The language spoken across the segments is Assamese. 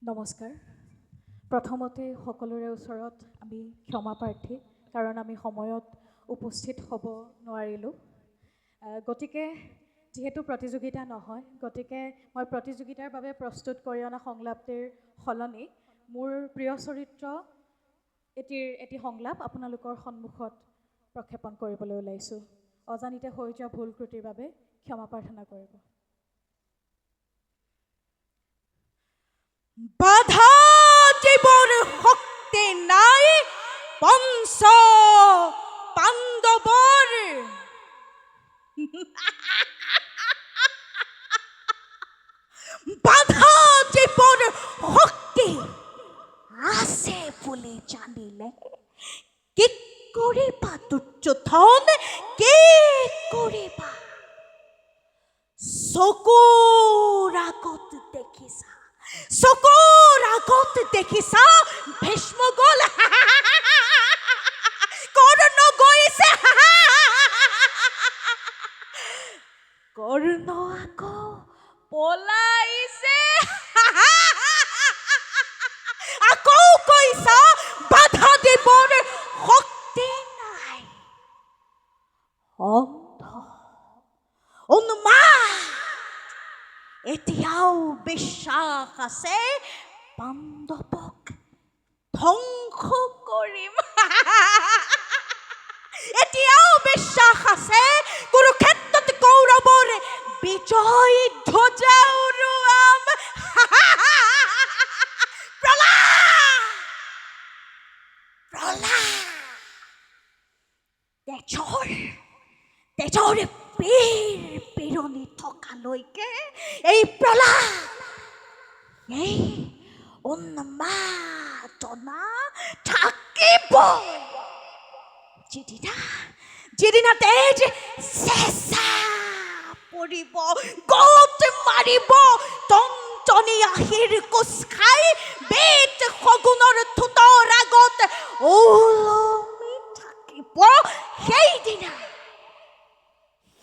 নমস্কাৰ। প্ৰথমতে সকলোৰে ওচৰত আমি ক্ষমা প্ৰাৰ্থী, কাৰণ আমি সময়ত উপস্থিত হ'ব নোৱাৰিলোঁ। গতিকে যিহেতু প্ৰতিযোগিতা নহয়, গতিকে মই প্ৰতিযোগিতাৰ বাবে প্ৰস্তুত কৰি অনা সংলাপটিৰ সলনি মোৰ প্ৰিয় চৰিত্ৰ এটি সংলাপ আপোনালোকৰ সন্মুখত প্ৰক্ষেপণ কৰিবলৈ ওলাইছোঁ। অজানিতে হৈ যোৱা ভুল ত্ৰুটিৰ বাবে ক্ষমা প্ৰাৰ্থনা কৰিব। বাধা দিবৰ শক্তি নাই পঞ্চ পাণ্ডৱৰ। বাধা দিবৰ শক্তি আছে বুলি জানিলে কি কৰিবা দুৰ্যোধন, কি কৰিবা? চকুৰ আগত দেখিছা, চকুৰ আগত দেখিছা ভীষ্ম গ'ল, কৰ্ণ গৈছে, কৰ্ণ আকৌ পলাইছে, আকৌ কৈছা বাধা দিবৰ শক্তি নাই। অন্ধ, উন্মাদ, এতিয়াও বিশ্বাস আছে পাণ্ডৱক ধ্বংস কৰিম। এতিয়াও বিশ্বাস আছে কুৰুক্ষেত্ৰত কৌৰৱৰ বিজয় ধ্বজা উৰুৱাম। প্ৰহ্লাদ, প্ৰহ্লাদ, তেজৰ পিৰণি থকালৈকে এই প্ৰহ্লাদ, এই উন্মাদনা থাকিব। যিদিনা তেজ চেঁচা পৰিব, গত মাৰিব, টনটনি আহিৰ কোচ খাই বেদ শগুনৰ ঠোঁটৰ আগত ওলমি থাকিব।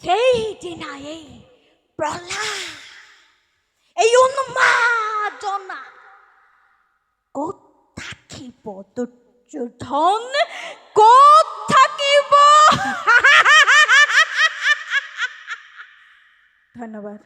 সেইদিনা এই প্ৰহ্লাদ, এই উন্মাদনা ক'ত থাকিব? দুৰ্যোধন ক'ত থাকিব? ধন্যবাদ।